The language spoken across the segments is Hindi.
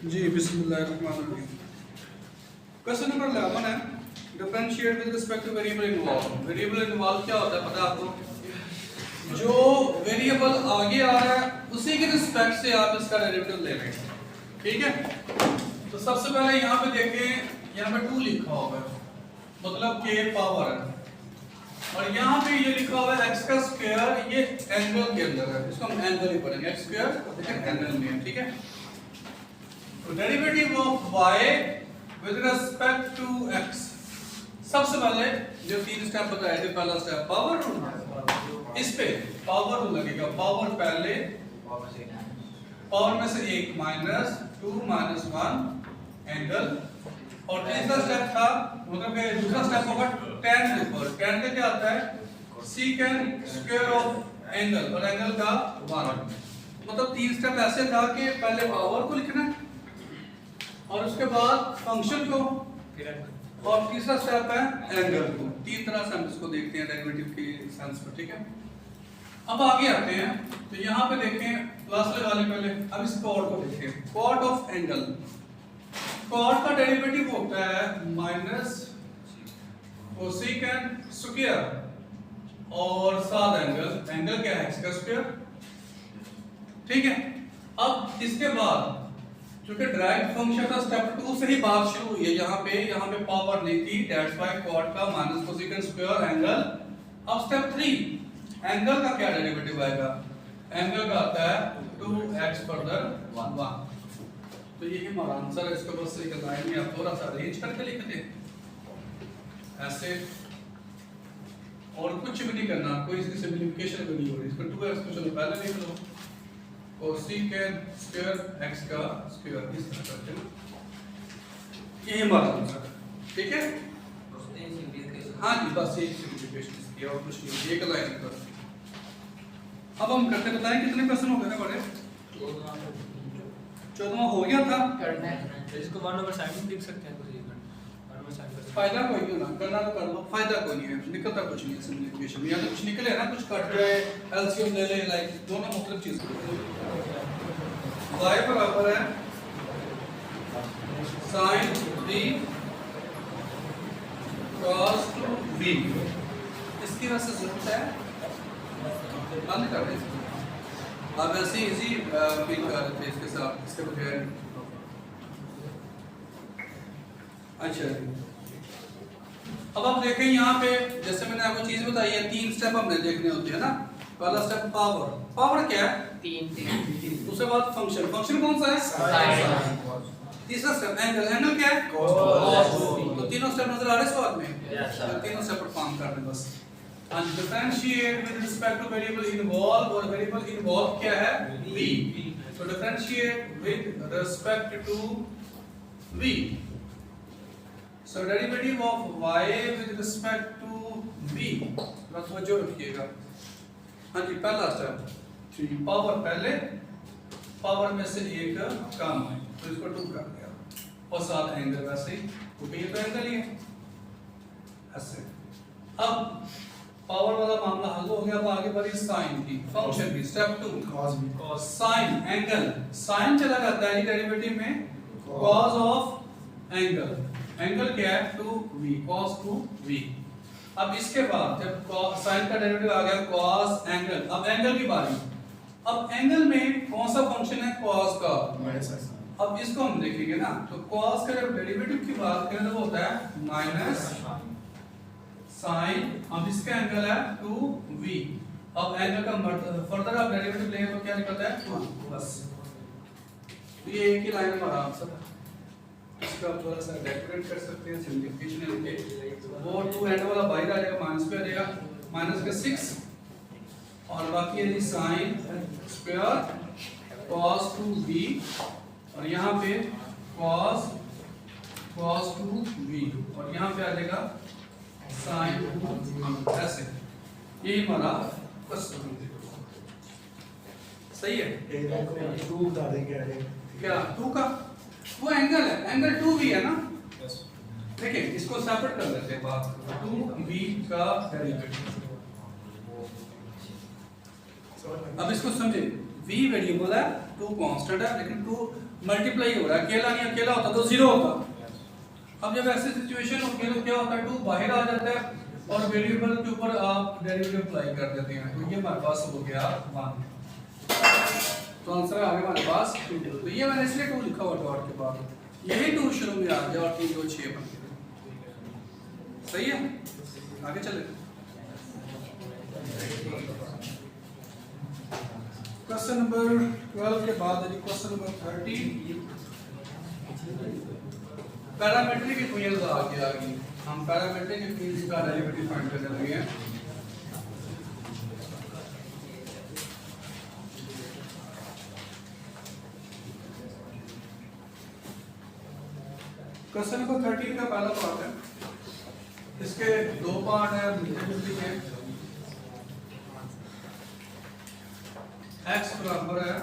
जी बिस्मिल्लाहिर्रहमानिर्रहीम। क्वेश्चन नंबर 11 है differentiate with respect two variable involve. Variable involve क्या होता है पता है आपको? जो वेरिएबल आगे आ रहा है उसी के रिस्पेक्ट से आप इसका डेरिवेटिव ले लेंगे। ठीक है, तो सबसे पहले यहाँ पे देखें, यहाँ पे 2 लिखा हुआ है मतलब के पावर है, और यहाँ पे ये लिखा हुआ है x का स्क्वायर, ये एंगल के अंदर है, इसको हम एंगल ही पढ़ेंगे, x स्क्वायर एंगल में है। ठीक है, तो derivative of y with respect to x, सबसे पहले जो 3 स्टेप बताए थे, पहला स्टेप पावर रूल, इस पे पावर रूल लगेगा। पावर पहले, पावर में से 1 माइनस 2 माइनस 1 एंगल, और तीसरा स्टेप था मतलब कि दूसरा स्टेप होगा tan के ऊपर। tan का क्या आता है secant स्क्वायर ऑफ एंगल, और एंगल का 1। मतलब 3 स्टेप ऐसे था कि पहले पावर को लिखना और उसके बाद फंक्शन को, और तीसरा स्टेप है एंगल को। 3 तरह से हम इसको देखते हैं डेरिवेटिव के सेंस में। ठीक है, अब आगे आते हैं, तो यहाँ पे देखें प्लस लगा लें पहले। अब इस कॉट को देखें, कॉट ऑफ एंगल, कॉट का डेरिवेटिव होता है माइनस कोसेकेंट स्क्वायर और साथ एंगल, एंगल क्या है x का स्क्वायर। ठीक है, अब इसके बाद चूंकि डायरेक्ट फंक्शन का स्टेप 2 से ही बात शुरू हुई है, यहाँ पे पावर नहीं थी, दैट्स व्हाई कॉट का माइनस कोसेकेंट स्क्वायर एंगल। अब स्टेप 3, एंगल का क्या डेरिवेटिव आएगा? एंगल का आता है 2x फर्दर 1। तो यही हमारा आंसर है। इसको बस एक लाइन में आप थोड़ा सा अरेंज करके लिख दें ऐसे, और कुछ भी नहीं करना, कोई इसकी सिंपलीफिकेशन भी नहीं हो रही। इसको 2x को चलो पहले लिख लो, कोसेकेंट स्क्वायर x का स्क्वायर, इस तरह करके यही हमारा आंसर है। ठीक है, हाँ जी, बस यही सिंपलीफिकेशन इसकी, और कुछ नहीं, एक लाइन पर। अब हम करते बताएं कितने क्वेश्चन हो गए थे बड़े? 14वां हो गया था। इसको 1/sin लिख सकते हैं, कुछ फायदा कोई नहीं होना, करना तो कर लो, फायदा कोई नहीं है, निकलता कुछ नहीं है सिंपलीफिकेशन में। या तो कुछ निकले ना, कुछ कट जाए, एलसीएम ले ले, लाइक दोनों मुख्तलिफ चीज y बराबर है sin 3 cos 2b। इसकी वजह से जरूरत है बंद कर दें, आप ऐसे इजी फील कर रहे थे इसके साथ, इसके बगैर। अच्छा, अब आप देखें यहाँ पे, जैसे मैंने आपको चीज बताई है, 3 स्टेप हमने देखने होते हैं ना। पहला स्टेप पावर, पावर क्या है? 3। उसके बाद फंक्शन, फंक्शन कौन सा है? साइन। तीसरा स्टेप एंगल, एंगल क्या है? cos। तो तीनों स्टेप नजर आ रहे हैं स्वाद में? तो तीनों स्टेप परफॉर्म कर रहे हैं बस। and differentiate with respect to variable involved, और variable involved क्या है? v। so differentiate with respect to v, so derivative of y with respect to v, बस वो जो रखिएगा। हाँ जी, पहला स्टेप 3, पावर पहले, पावर में से 1 कम है तो इसको 2 कर दिया, और साथ एंगल वैसे ही, क्योंकि ये तो एंगल ही है ऐसे। अब पावर वाला मामला हल हो गया। अब आगे बढ़ी साइन की, फंक्शन की, step 2 cos sine angle, sine चला जाता है डेरिवेटिव में cos ऑफ एंगल, एंगल क्या है? 2v, cos 2v। अब इसके बाद जब साइन का डेरिवेटिव आ गया cos एंगल, अब एंगल की बारी। अब एंगल में कौन सा फंक्शन है? cos का। अब इसको हम देखेंगे ना, तो cos का जब डेरिवेटिव की बात करें तो वो होता है माइनस साइन, अब इसका एंगल है 2v। अब एंगल का फर्दर आप डेरिवेटिव लेंगे तो क्या निकलता है? 2 बस। तो ये एक ही लाइन हमारा आंसर है। इसका आप थोड़ा सा डेकोरेट कर सकते हैं सिंपलीफिकेशन लेके, वो 2 एंड वाला बाहर आ जाएगा, माइनस पे आ जाएगा, माइनस का 6, और बाकी है साइन स्क्वायर cos 2v, और यहाँ पे cos 2v, और यहाँ पे आ जाएगा साइन 2v, ऐसे। यही हमारा क्वेश्चन सही है। 2 बता देंगे क्या 2 का? वो एंगल है, एंगल 2v है ना। देखिए इसको सेपरेट कर लेते हैं बात, 2v का डेरिवेटिव। अब इसको समझे, v वेरिएबल है, 2 कांस्टेंट है, लेकिन 2 मल्टीप्लाई हो रहा है, अकेला नहीं, अकेला होता तो जीरो होता। अब जब ऐसी सिचुएशन होती है तो क्या होता है, 2 बाहर आ जाता है और वेरिएबल के ऊपर आप डेरिवेटिव अप्लाई कर देते हैं, तो ये हमारे पास हो गया 1। तो आंसर आ गया हमारे पास 2। तो ये मैंने इसलिए 2 लिखा हुआ डॉट के बाद, यही 2 शुरू में आ गया और 3 2 6 बन गया। सही है, आगे चले। क्वेश्चन नंबर 12 के बाद है क्वेश्चन नंबर 13। पैरामीट्रिक इक्वेशंस आ गई। हम पैरामीट्रिक इक्वेशन का डेरिवेटिव फाइंड करने लगे हैं। क्वेश्चन नंबर 13 का पहला पार्ट है, इसके 2 पार्ट है, मिलते हैं। x बराबर है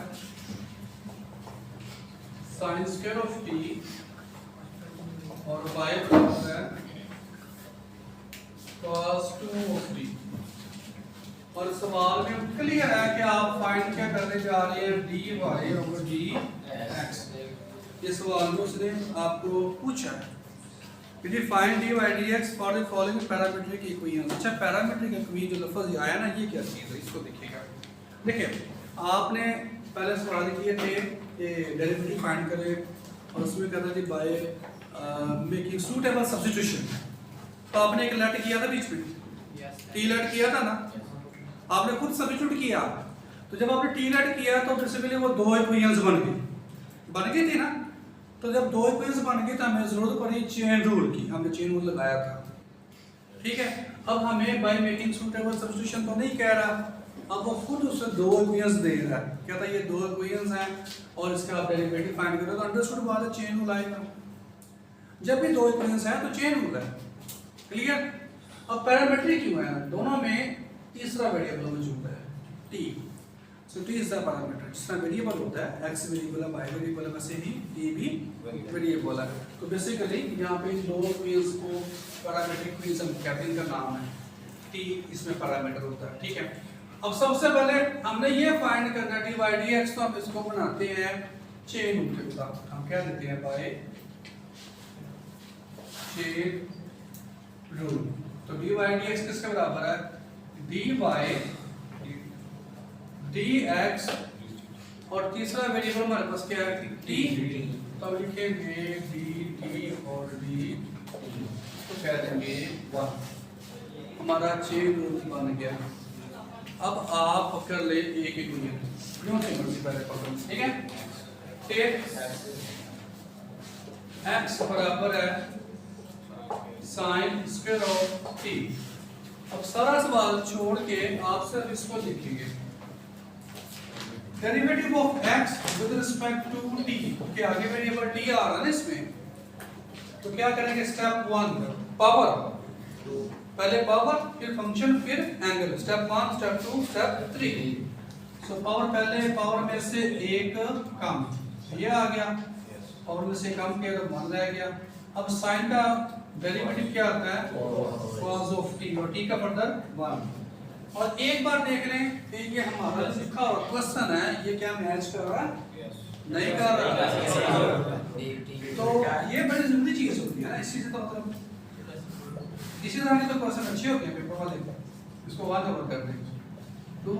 साइन स्क्वायर ऑफ t और y बराबर है cos 2 ऑफ t। और सवाल में क्लियर है कि आप फाइंड क्या करने जा रहे हैं, dy ओवर dx। ये सवाल में उसने आपको पूछा है कि find dy dx for the following parametric equation. अच्छा, पैरामीट्रिक इक्वेशन जो लफ्ज आया ना, ये क्या चीज है, इसको देखिएगा। देखिए, आपने पहले सवाल किए थे कि डेरिवेटिव फाइंड करें और उसमें कहता थी बाय मेकिंग सूटेबल सब्स्टिट्यूशन। तो आपने एक लेट किया था बीच में, टी लेट किया था ना, आपने खुद सब्स्टिट्यूट किया। तो जब आपने टी लेट किया तो बेसिकली वो 2 इक्वेशंस बन गई थी ना। तो जब 2 इक्वेशंस बन गई तो हमें जरूरत पड़ी चेन रूल की, हमने चेन रूल लगाया था। ठीक है, अब हमें बाय मेकिंग सूटेबल सब्स्टिट्यूशन तो नहीं कह रहा, अब वो खुद उसे 2 इक्वेशंस दे रहा है, कहता है ये 2 इक्वेशंस हैं और इसका आप डेरिवेटिव फाइंड करो। तो अंडरस्टूड बात है, चेन रूल आएगा। जब भी 2 इक्वेशंस हैं तो चेन रूल है। क्लियर। अब पैरामीट्रिक क्यों है, दोनों में तीसरा वेरिएबल मौजूद है t। So t is the parameter. जिसका वेरिएबल होता है x वेरिएबल है, y वेरिएबल है, वैसे ही t भी वेरिएबल है। तो बेसिकली यहाँ पे इन 2 इक्वेशंस को पैरामीट्रिक इक्वेशन कहते हैं, इनका नाम है t, इसमें पैरामीटर होता है। ठीक है, अब सबसे पहले हमने ये फाइंड करना है dy dx, तो हम इसको बनाते हैं चेन रूल के मुताबिक। हम क्या देते हैं, बाय चेन रूल। तो dy dx किसके बराबर है, dy dx और तीसरा वेरिएबल हमारे पास क्या है, t। तो अब लिखेंगे dt और d, तो कह देंगे 1। हमारा चेन रूल बन गया। अब आप पकड़ ले एक इक्वेशन, क्यों से मर्जी पहले पकड़, ठीक है। टेक x बराबर है साइन स्क्वायर ऑफ t। अब सारा सवाल छोड़ के आप सिर्फ इसको लिखेंगे, derivative of x with respect to t के आगे वेरिएबल t आ रहा है ना इसमें। तो क्या करेंगे, स्टेप 1 पावर, पहले पावर फिर फंक्शन फिर angle, step 1 step 2 step 3। So power पहले, पावर में से एक कम, ये आ गया, पावर में से कम किया तो 1 रह गया। अब साइन का डेरिवेटिव क्या आता है, cos ऑफ t, और t का फर्दर 1। और एक बार देख लें कि ये हमारा लिखा हुआ क्वेश्चन है, ये क्या मैच कर रहा है, नहीं कर रहा। तो ये बड़ी जरूरी चीज होती है ना, इसी से तो मतलब इसी तरह के तो क्वेश्चन अच्छे होते हैं पेपर वाले, इसको 1 ओवर कर देंगे। 2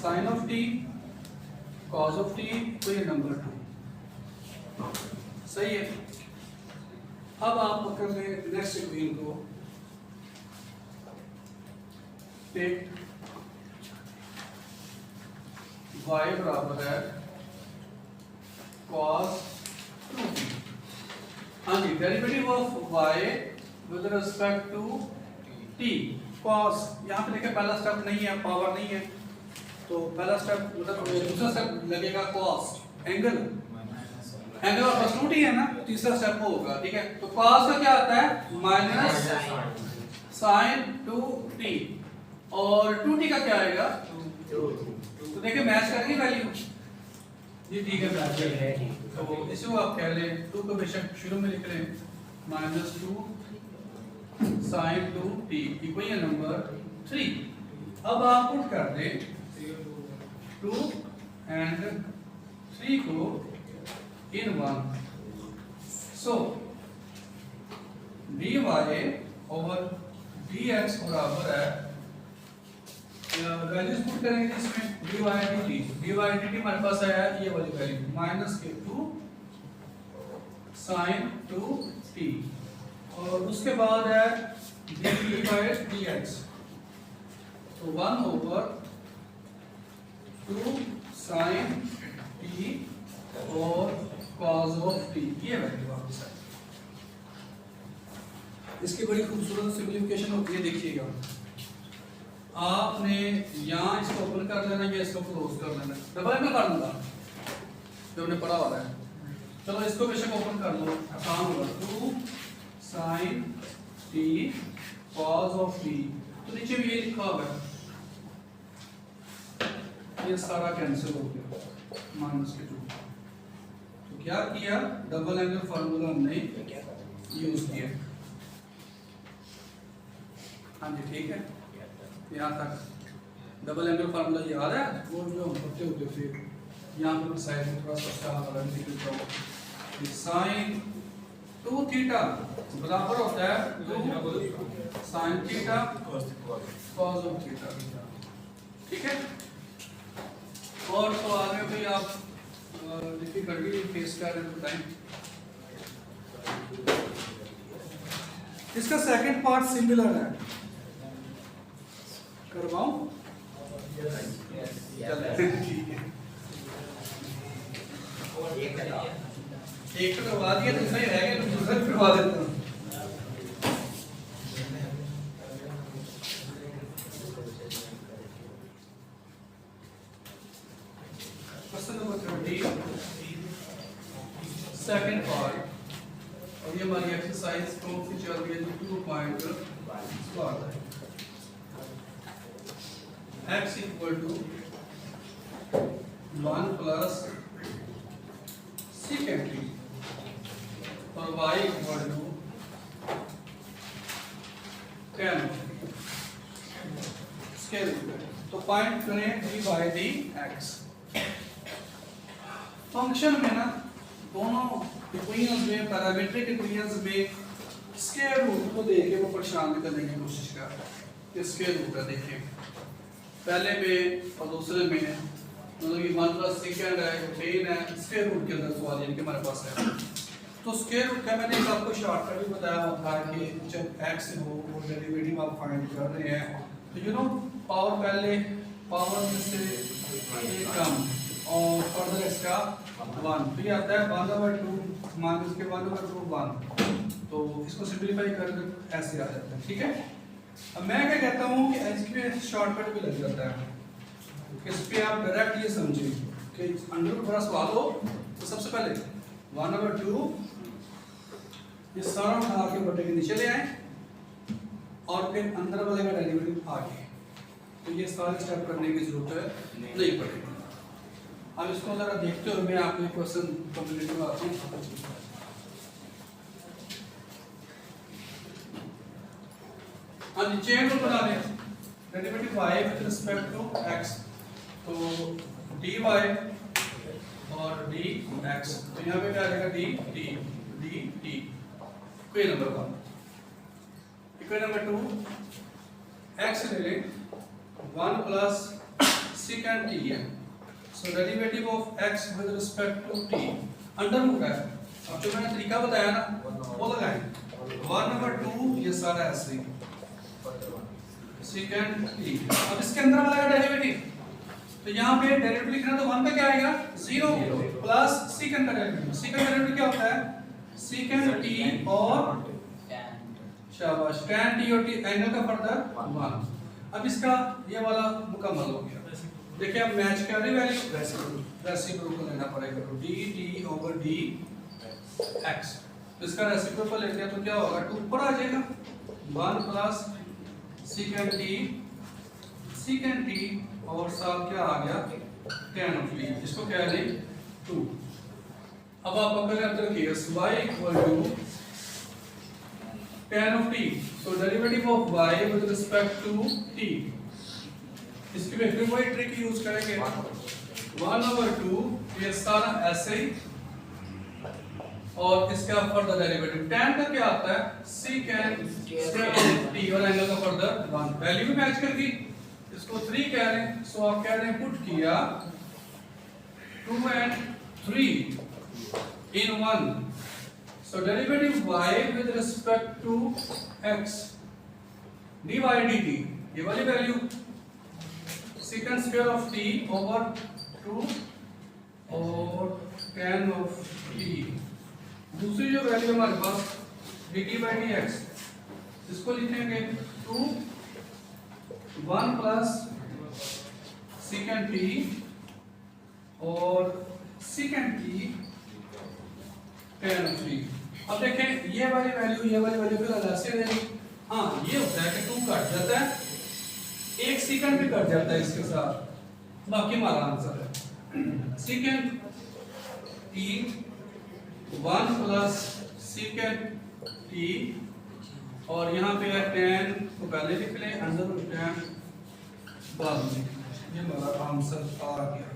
sin of t cos of t, तो ये नंबर 2 सही है। अब आप पकड़ लें नेक्स्ट इक्वेशन को, टेक y बराबर है cos 2t। हाँ जी, derivative of y with respect to t cos, यहाँ पे देखिए पहला स्टेप नहीं है, पावर नहीं है, तो पहला स्टेप मतलब दूसरा स्टेप लगेगा cos एंगल, एंगल और प्लस 2t है ना, तीसरा स्टेप होगा। ठीक है, तो cos का क्या आता है, माइनस sin 2t, और 2t का क्या आएगा, तो देखिए मैच करेंगे वैल्यू, ये ठीक है मैच है। तो इसको आप कह लें 2 को बेशक शुरू में लिख लें, -2 sin 2t इक्वेशन नंबर 3। अब आप पुट कर दें 2 एंड 3 को in 1. So dy over dx बराबर है, वैल्यूज पुट करेंगे इसमें dy dt हमारे पास आया ये वाली वैल्यू -k2 sin 2t और उसके बाद है dx तो 1 over 2 sin t और cos of t ये वैल्यू वापस है। इसकी बड़ी खूबसूरत सिंपलीफिकेशन होती है, देखिएगा आपने यहाँ इसको ओपन कर लेना या इसको क्लोज कर लेना, डबल में कर दूंगा जो हमने पढ़ा हुआ है। चलो इसको बेशक ओपन कर लो, आसान होगा। 2 sin t cos of t, तो नीचे भी ये लिखा हुआ है, ये सारा कैंसिल हो गया -2। तो क्या किया, डबल एंगल फार्मूला हमने यूज किया। हाँ जी ठीक है, यहाँ तक डबल एंगल फार्मूला याद है, वो जो हम पढ़ते होते थे। यहाँ पर साइड में थोड़ा सा स्टार लिख देता हूँ, साइन 2 थीटा बराबर होता है 2 sine theta cos of theta, ठीक है। और तो आगे कोई आप डिफिकल्टी फेस कर रहे हैं बताएं। इसका सेकंड पार्ट सिमिलर है, करवाऊं? एक तो करवा दिया, दूसरा ही रह गया, तो दूसरा भी करवा देता हूँ। क्वेश्चन नंबर 30 सेकंड पार्ट, और ये हमारी एक्सरसाइज कौन सी चल रही है, 2.1 x equal to 1 plus secant t और y equal to 10 स्केल। तो पॉइंट करें d by dx। फंक्शन में ना दोनों इक्वेशंस में, पैरामीट्रिक इक्वेशंस में स्क्वायर रूट को देके वो परेशान करने की कोशिश कर रहा है कि स्क्वायर रूट है। देखिए पहले में और दूसरे में मतलब कि 1 प्लस सेकंड है, 10 है, स्क्वायर रूट के अंदर सवाल यानी कि हमारे पास है। तो स्क्वायर रूट का मैंने आपको शॉर्टकट भी बताया था कि जब x हो वो डेरिवेटिव आप फाइंड कर रहे हैं तो यू नो पावर पहले पावर से कम और फर्दर इसका 1 तो ये आता है 1/2 माइनस के 1/2 1, तो इसको सिंपलीफाई करके ऐसे आ जाता है, ठीक है। अब मैं क्या कहता हूँ कि इसके शॉर्टकट भी लग जाता है, इस पे आप डायरेक्ट ये समझिए कि अंडर रूट बड़ा सवाल हो तो सबसे पहले 1/2 ये सारा उठा के बटे के नीचे ले आए और फिर अंदर वाले का डेरिवेटिव आगे, तो ये सारे स्टेप करने की जरूरत नहीं पड़ेगी। अब इसको जरा देखते हुए मैं आपको क्वेश्चन कंप्लीट करवाता हूँ। हाँ जी, चेन रूल बना लें, derivative y with respect to x, तो dy और dx, तो यहाँ पे क्या आ जाएगा dt। Equation number 1। Equation number 2, x ले लें 1 प्लस secant t है, so derivative of x with respect to t under root है। अब जो मैंने तरीका बताया ना वो लगाएं, 1/2 ये सारा ऐसे secant t। अब इसके अंदर वाला का डेरिवेटिव, तो यहाँ पे डेरिवेटिव लिखना तो 1 पे क्या आएगा 0 प्लस secant का डेरिवेटिव। secant का डेरिवेटिव क्या होता है secant t और शाबाश tan t और t एंगल का फर्दर 1। अब इसका ये वाला मुकम्मल हो गया। देखिए अब मैच कर रही वैल्यू रेसिप्रोकल लेना पड़ेगा, तो dt ओवर dx, तो इसका रेसिप्रोकल लेते हैं तो क्या होगा 2 ऊपर आ जाएगा 1 प्लस secant t और साथ क्या आ गया tan of t, इसको क्या है 2। अब आप पकड़ लेते हो case y equal to tan of t, so derivative of y with respect to t, इसके में फिर वही ट्रिक यूज करेंगे 1/2 ये सारा ऐसे ही और इसका फर्दर डेरिवेटिव tan का क्या आता है secant square of t और एंगल का फर्दर 1 वैल्यू भी मैच कर गई इसको 3 कह रहे हैं सो आप कह रहे हैं पुट किया 2 and 3 in 1 so derivative y with respect to x dy dt ये वाली value secant square of t over 2 और tan of t दूसरी जो वैल्यू हमारे पास dt by dx इसको लिखेंगे 2 1 प्लस secant t और secant t tan of t अब देखें ये वाली वैल्यू फिर अलग से देंगे हाँ ये होता है कि 2 कट जाता है एक सेकंड भी कट जाता है इसके साथ बाकी हमारा आंसर है secant t 1 plus secant t और यहाँ पे है tan को पहले लिख लें अंडर रूट tan बाद में ये हमारा आंसर आ गया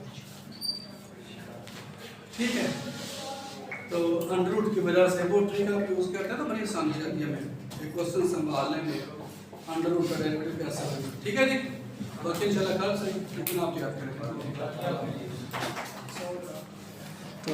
ठीक है तो अंडर रूट की वजह से वो ट्रिक आप यूज करते हैं तो बड़ी आसानी रहती है हमें एक क्वेश्चन संभाल लेंगे अंडर रूट का डेरिवेटिव कैसे होगा ठीक है जी बाकी इंशाल्लाह कल से लेकिन आप याद करें तो